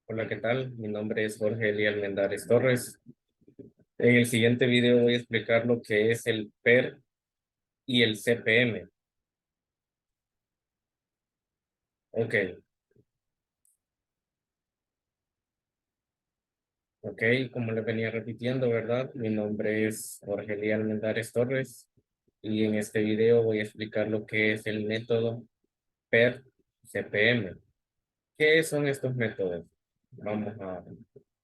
Hola, ¿qué tal? Mi nombre es Jorge Eli Almendares Torres. En el siguiente video voy a explicar lo que es el PER y el CPM. Ok, ok, como le venía repitiendo, ¿verdad? Mi nombre es Jorge Eli Almendares Torres y en este video voy a explicar lo que es el método PER-CPM. ¿Qué son estos métodos? Vamos a,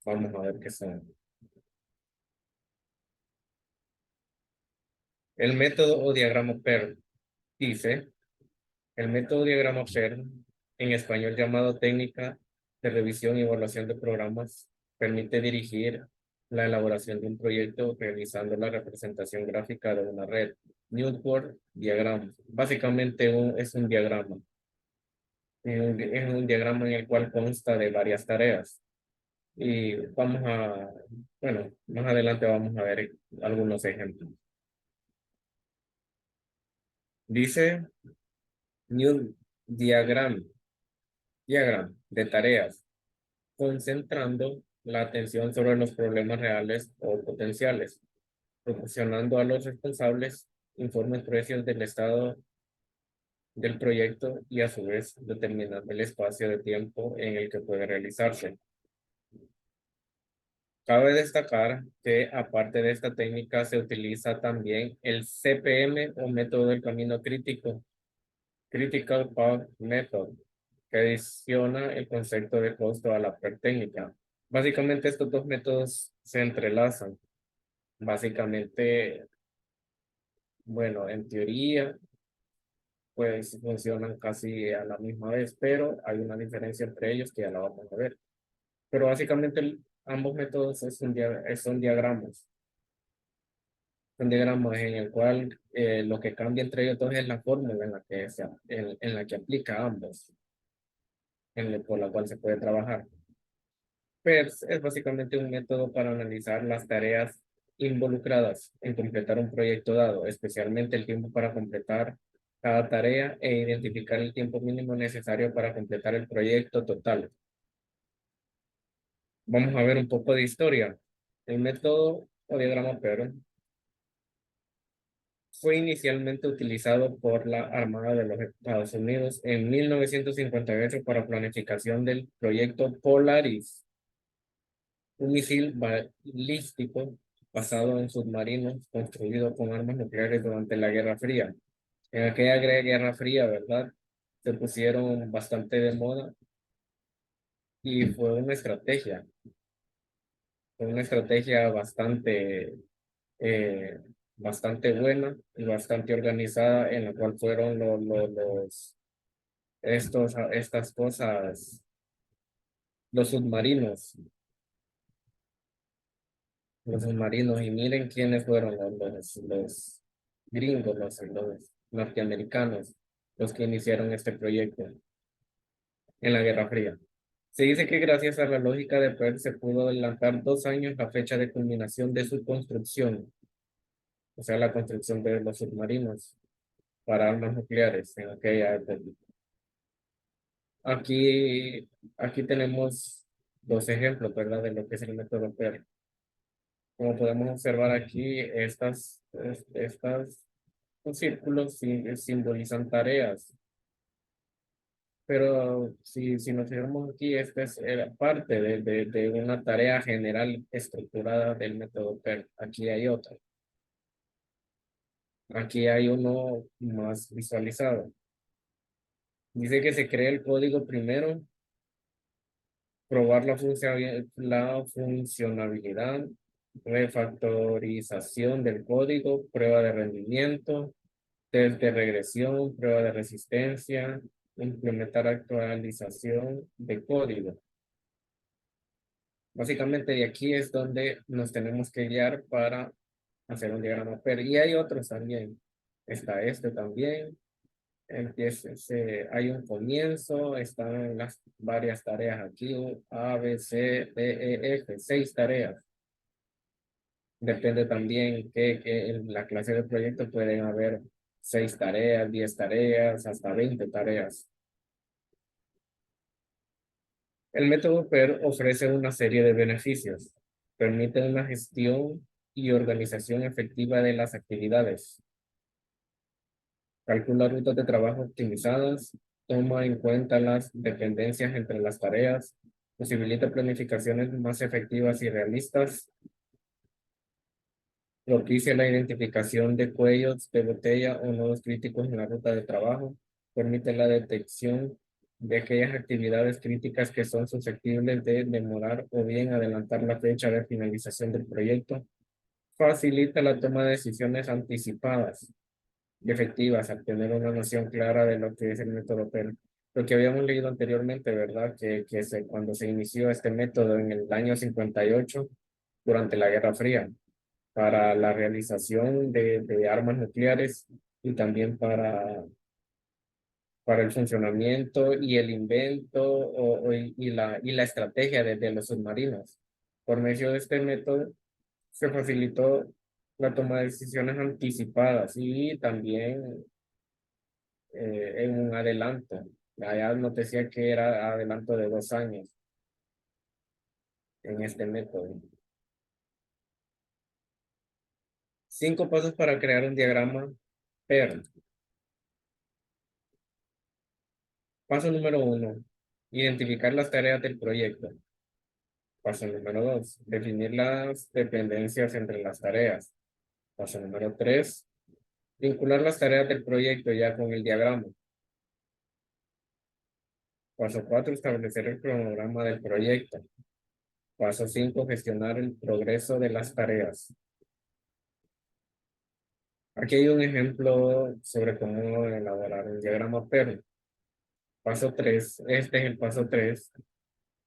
vamos a ver qué son. El método o diagrama PER dice. El método diagrama PER, en español llamado técnica de revisión y evaluación de programas, permite dirigir la elaboración de un proyecto realizando la representación gráfica de una red. Newport Diagram. Básicamente es un diagrama. Es un diagrama en el cual consta de varias tareas. Y bueno, más adelante vamos a ver algunos ejemplos. Dice New Diagram, diagram de tareas concentrando la atención sobre los problemas reales o potenciales, proporcionando a los responsables informes precios del estado del proyecto y a su vez determinando el espacio de tiempo en el que puede realizarse. Cabe destacar que aparte de esta técnica se utiliza también el CPM o método del camino crítico, Critical Path Method, que adiciona el concepto de costo a la técnica. Básicamente estos dos métodos se entrelazan. Básicamente, bueno, en teoría, pues funcionan casi a la misma vez, pero hay una diferencia entre ellos que ya la vamos a ver. Pero básicamente ambos métodos son diagramas. Son diagramas en el cual lo que cambia entre ellos dos es la fórmula en la que aplica ambos, por la cual se puede trabajar. PERS es básicamente un método para analizar las tareas involucradas en completar un proyecto dado, especialmente el tiempo para completar cada tarea e identificar el tiempo mínimo necesario para completar el proyecto total. Vamos a ver un poco de historia. El método o diagrama PER fue inicialmente utilizado por la Armada de los Estados Unidos en 1958 para planificación del proyecto Polaris, un misil balístico basado en submarinos construido con armas nucleares durante la Guerra Fría. En aquella Guerra Fría, ¿verdad? Se pusieron bastante de moda y fue una estrategia eh, bastante buena y bastante organizada en la cual fueron estas cosas, los submarinos, los submarinos, y miren quiénes fueron los gringos, los norteamericanos, los que iniciaron este proyecto en la Guerra Fría. Se dice que gracias a la lógica de Peirce se pudo adelantar 2 años la fecha de culminación de su construcción, o sea, la construcción de los submarinos para armas nucleares en aquella época. Aquí, aquí tenemos dos ejemplos, ¿verdad? De lo que es el método Peirce. Como podemos observar aquí, estas los círculos simbolizan tareas, pero si nos fijamos aquí, esta es parte de una tarea general estructurada del método PER. Aquí hay otra. Aquí hay uno más visualizado. Dice que se crea el código primero, probar la funcionabilidad, refactorización del código, prueba de rendimiento, test de regresión, prueba de resistencia, implementar actualización de código. Básicamente de aquí es donde nos tenemos que guiar para hacer un diagrama PER. Y hay otros también. Está este también. Hay un comienzo, están las varias tareas aquí, A, B, C, D, E, F, 6 tareas. Depende también que en la clase de proyecto pueden haber 6 tareas, 10 tareas, hasta 20 tareas. El método PER ofrece una serie de beneficios. Permite una gestión y organización efectiva de las actividades. Calcula rutas de trabajo optimizadas. Toma en cuenta las dependencias entre las tareas. Posibilita planificaciones más efectivas y realistas. Propicia la identificación de cuellos de botella o nodos críticos en la ruta de trabajo. Permite la detección de aquellas actividades críticas que son susceptibles de demorar o bien adelantar la fecha de finalización del proyecto. Facilita la toma de decisiones anticipadas y efectivas al tener una noción clara de lo que es el método PER. Lo que habíamos leído anteriormente, ¿verdad? Cuando se inició este método en el año 58 durante la Guerra Fría, para la realización de armas nucleares y también para el funcionamiento y el invento y la estrategia de los submarinos. Por medio de este método se facilitó la toma de decisiones anticipadas y también en un adelanto. Allá nos decía que era adelanto de 2 años en este método. 5 pasos para crear un diagrama PER. Paso número 1, identificar las tareas del proyecto. Paso número 2, definir las dependencias entre las tareas. Paso número 3, vincular las tareas del proyecto ya con el diagrama. Paso 4, establecer el cronograma del proyecto. Paso 5, gestionar el progreso de las tareas. Aquí hay un ejemplo sobre cómo elaborar un diagrama PER. Paso 3, este es el paso 3,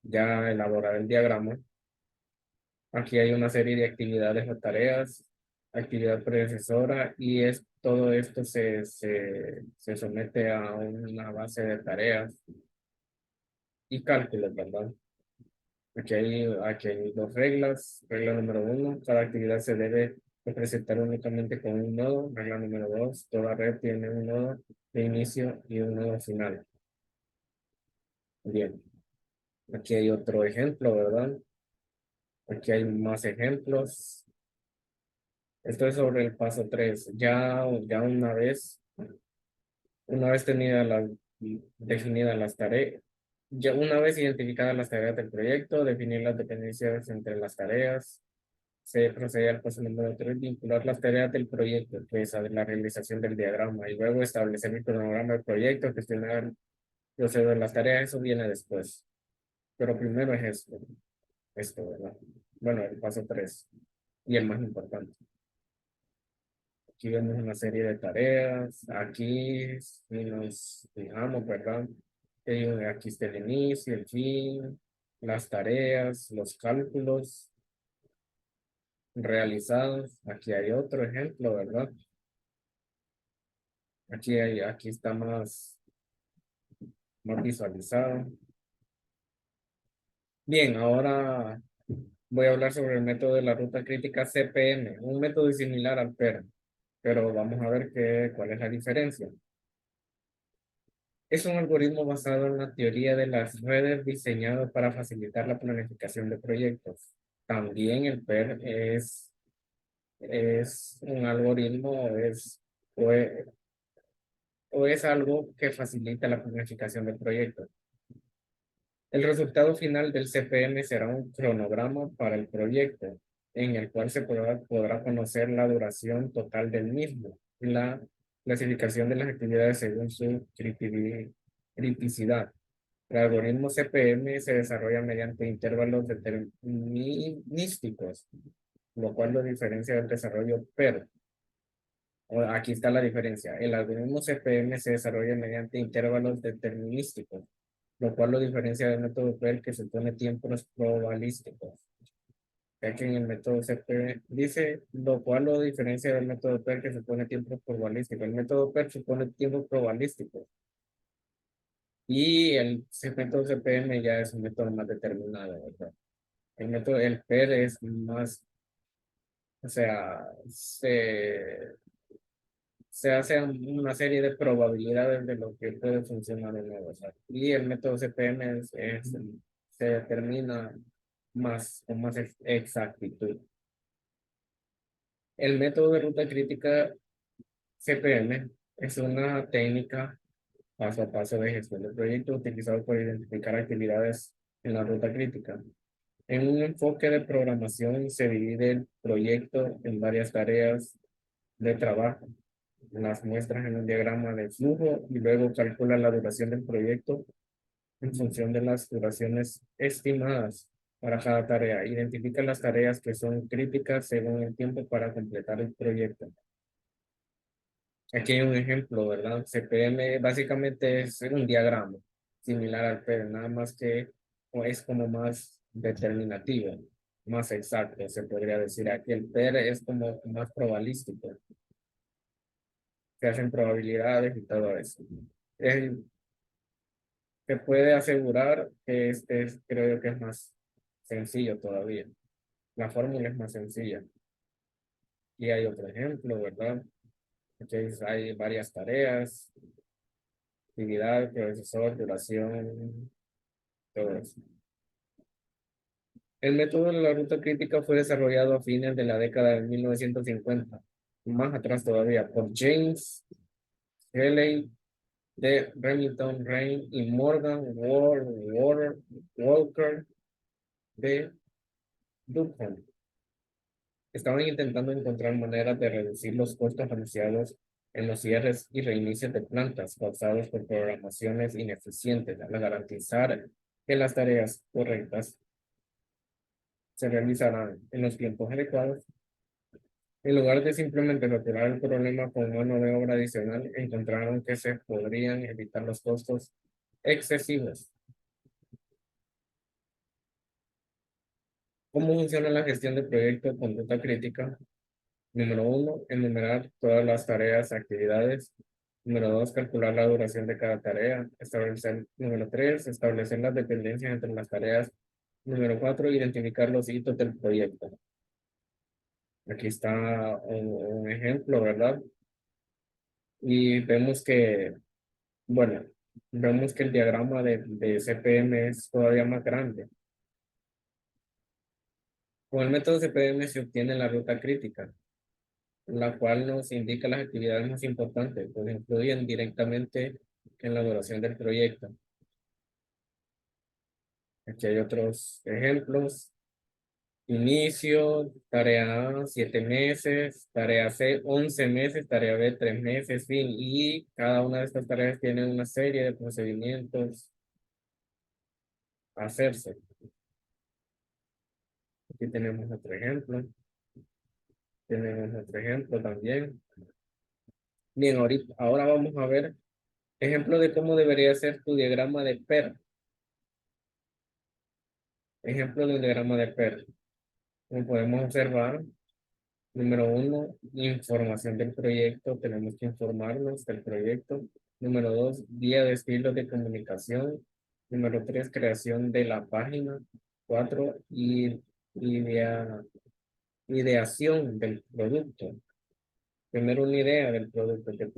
ya elaborar el diagrama. Aquí hay una serie de actividades o tareas, actividad predecesora y todo esto se somete a una base de tareas y cálculos, ¿verdad? Aquí hay 2 reglas. Regla número 1, cada actividad se debe presentar únicamente con un nodo. Regla número 2, toda red tiene un nodo de inicio y un nodo final. Bien, aquí hay otro ejemplo, ¿verdad? Aquí hay más ejemplos. Esto es sobre el paso 3. Ya una vez definidas las tareas, ya una vez identificadas las tareas del proyecto, definir las dependencias entre las tareas, se procede al paso número 3, vincular las tareas del proyecto, que es la realización del diagrama, y luego establecer el cronograma del proyecto, gestionar procedo de las tareas, eso viene después. Pero primero es esto, ¿verdad? Bueno, el paso 3 y el más importante. Aquí vemos una serie de tareas. Aquí, si nos fijamos, ¿verdad? Aquí está el inicio, el fin, las tareas, los cálculos realizados. Aquí hay otro ejemplo, ¿verdad? Aquí está más visualizado. Bien, ahora voy a hablar sobre el método de la ruta crítica CPM, un método similar al PER, pero vamos a ver cuál es la diferencia. Es un algoritmo basado en la teoría de las redes diseñado para facilitar la planificación de proyectos. También el PER es un algoritmo o es, o es algo que facilita la planificación de proyectos. El resultado final del CPM será un cronograma para el proyecto, en el cual se podrá conocer la duración total del mismo y la clasificación de las actividades según su criticidad. El algoritmo CPM se desarrolla mediante intervalos determinísticos, lo cual lo diferencia del desarrollo PER. Aquí está la diferencia. El algoritmo CPM se desarrolla mediante intervalos determinísticos, lo cual lo diferencia del método PER que supone tiempos probabilísticos. Ya que en el método CPM dice, lo cual lo diferencia del método PER que supone tiempos probabilísticos. El método PER supone tiempos probabilísticos. Y método CPM ya es un método más determinado, ¿verdad? El PER es más, o sea, se hace una serie de probabilidades de lo que puede funcionar o no, o sea, y el método CPM se determina más con más exactitud. El método de ruta crítica CPM es una técnica paso a paso de gestión de proyectos utilizado para identificar actividades en la ruta crítica. En un enfoque de programación se divide el proyecto en varias tareas de trabajo. Las muestras en un diagrama de flujo y luego calcula la duración del proyecto en función de las duraciones estimadas para cada tarea. Identifica las tareas que son críticas según el tiempo para completar el proyecto. Aquí hay un ejemplo, ¿verdad? CPM básicamente es un diagrama similar al PER, nada más que es como más determinativo, más exacto, se podría decir. Aquí el PER es como más probabilístico, se hacen probabilidades y todo eso. Se puede asegurar que creo que es más sencillo todavía. La fórmula es más sencilla. Y hay otro ejemplo, ¿verdad? Aquí hay varias tareas, actividad, procesor, duración, todo eso. El método de la ruta crítica fue desarrollado a fines de la década de 1950, más atrás todavía, por James Healy de Remington Rand y Morgan Walker de Durham. Estaban intentando encontrar maneras de reducir los costos asociados en los cierres y reinicios de plantas causados por programaciones ineficientes, al garantizar que las tareas correctas se realizarán en los tiempos adecuados. En lugar de simplemente retirar el problema con mano de obra adicional, encontraron que se podrían evitar los costos excesivos. ¿Cómo funciona la gestión de proyectos con ruta crítica? Número uno, enumerar todas las tareas, actividades. Número dos, calcular la duración de cada tarea. Número tres, establecer las dependencias entre las tareas. Número cuatro, identificar los hitos del proyecto. Aquí está un ejemplo, ¿verdad? Y vemos que, bueno, vemos que el diagrama de CPM es todavía más grande. Con el método CPM se obtiene la ruta crítica, la cual nos indica las actividades más importantes, pues influyen directamente en la duración del proyecto. Aquí hay otros ejemplos. Inicio, tarea A, 7 meses, tarea C, 11 meses, tarea B, 3 meses, fin. Y cada una de estas tareas tiene una serie de procedimientos a hacerse. Aquí tenemos otro ejemplo. Tenemos otro ejemplo también. Bien, ahora vamos a ver ejemplo de cómo debería ser tu diagrama de PER. Ejemplo de un diagrama de PER. Como podemos observar, número uno, información del proyecto. Tenemos que informarnos del proyecto. Número dos, guía de estilos de comunicación. Número tres, creación de la página. Cuatro, idea, ideación del producto. Tener una idea del producto que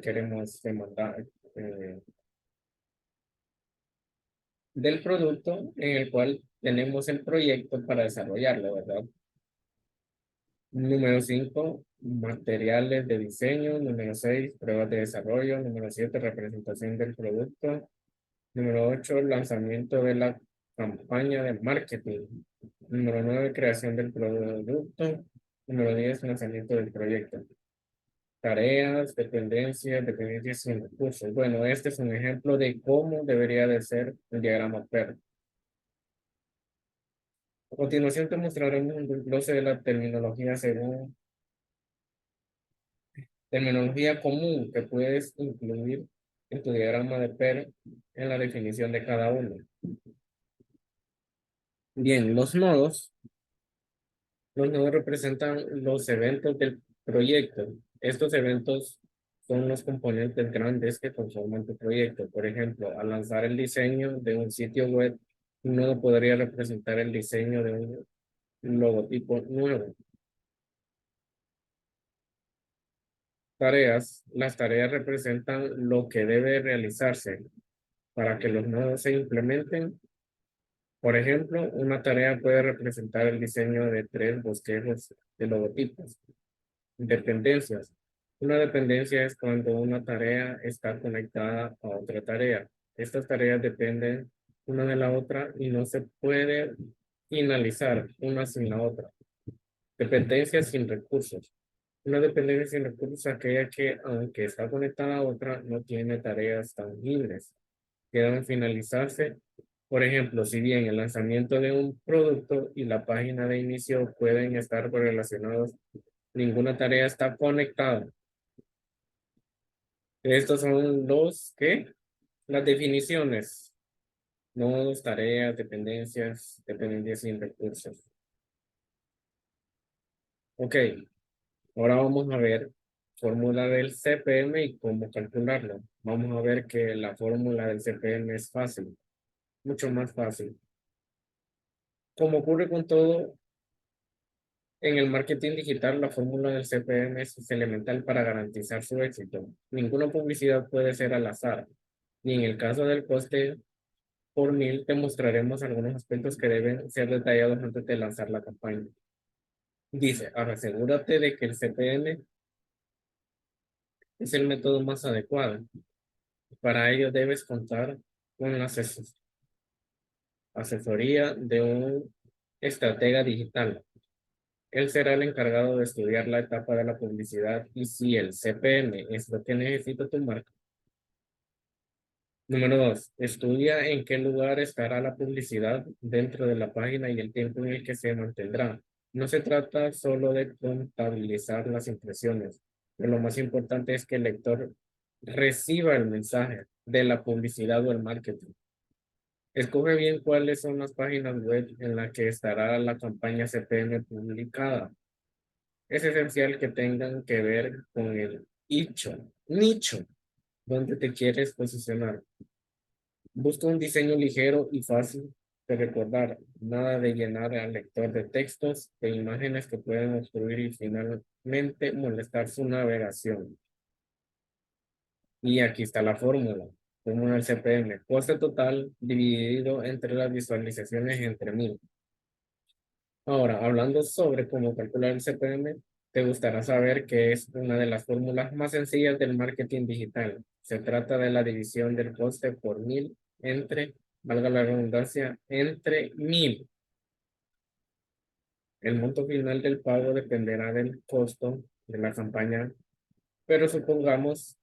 queremos demandar. Del producto en el cual tenemos el proyecto para desarrollarlo, ¿verdad? Número 5, materiales de diseño. Número 6, pruebas de desarrollo. Número 7, representación del producto. Número 8, lanzamiento de la campaña de marketing. Número 9, creación del producto. Número 10, lanzamiento del proyecto. Tareas, dependencias sin recursos. Bueno, este es un ejemplo de cómo debería de ser el diagrama PER. A continuación te mostraremos un desglose de la terminología según terminología común que puedes incluir en tu diagrama de PER en la definición de cada uno. Bien, los nodos representan los eventos del proyecto. Estos eventos son los componentes grandes que conforman tu proyecto. Por ejemplo, al lanzar el diseño de un sitio web, un nodo podría representar el diseño de un logotipo nuevo. Tareas. Las tareas representan lo que debe realizarse. para que los nodos se implementen. Por ejemplo, una tarea puede representar el diseño de tres bosquejos de logotipos. Dependencias. Una dependencia es cuando una tarea está conectada a otra tarea. Estas tareas dependen una de la otra y no se puede finalizar una sin la otra. Dependencias sin recursos. Una dependencia sin recursos es aquella que, aunque está conectada a otra, no tiene tareas tangibles que deben finalizarse. Por ejemplo, si bien el lanzamiento de un producto y la página de inicio pueden estar relacionados, ninguna tarea está conectada. Estos son ¿qué? Las definiciones. Nodos, tareas, dependencias sin recursos. Ok, ahora vamos a ver fórmula del CPM y cómo calcularlo. Vamos a ver que la fórmula del CPM es fácil, mucho más fácil. Como ocurre con todo, en el marketing digital, la fórmula del CPM es elemental para garantizar su éxito. Ninguna publicidad puede ser al azar. Y en el caso del coste por mil, te mostraremos algunos aspectos que deben ser detallados antes de lanzar la campaña. Dice, ahora asegúrate de que el CPM es el método más adecuado. Para ello debes contar con la asesoría de un estratega digital. Él será el encargado de estudiar la etapa de la publicidad y si el CPM es lo que necesita tu marca. Número 2, estudia en qué lugar estará la publicidad dentro de la página y el tiempo en el que se mantendrá. No se trata solo de contabilizar las impresiones, pero lo más importante es que el lector reciba el mensaje de la publicidad o el marketing. Escoge bien cuáles son las páginas web en las que estará la campaña CPM publicada. Es esencial que tengan que ver con el nicho, donde te quieres posicionar. Busca un diseño ligero y fácil de recordar, nada de llenar al lector de textos e imágenes que pueden obstruir y finalmente molestar su navegación. Y aquí está la fórmula, fórmula del CPM, coste total dividido entre las visualizaciones entre 1000. Ahora, hablando sobre cómo calcular el CPM, te gustará saber que es una de las fórmulas más sencillas del marketing digital. Se trata de la división del coste por 1000 entre, valga la redundancia, entre 1000. El monto final del pago dependerá del costo de la campaña, pero supongamos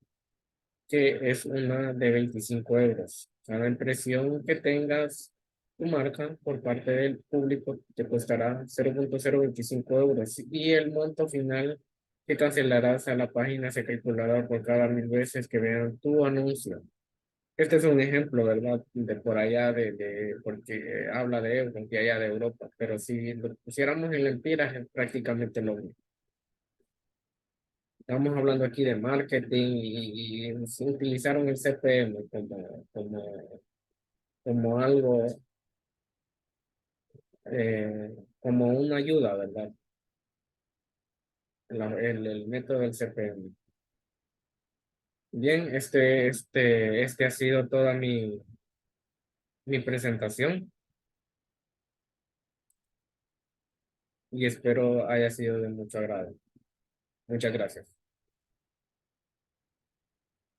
que es una de 25 euros. Cada impresión que tengas tu marca por parte del público te costará 0.025 euros y el monto final que cancelarás a la página se calculará por cada 1000 veces que vean tu anuncio. Este es un ejemplo, ¿verdad? De por allá, porque habla de euros, de allá de Europa, pero si lo pusiéramos en lempiras es prácticamente lo mismo. Estamos hablando aquí de marketing y se utilizaron el CPM como algo, como una ayuda, ¿verdad? El método del CPM. Bien, este ha sido toda mi presentación y espero haya sido de mucho agrado. Muchas gracias.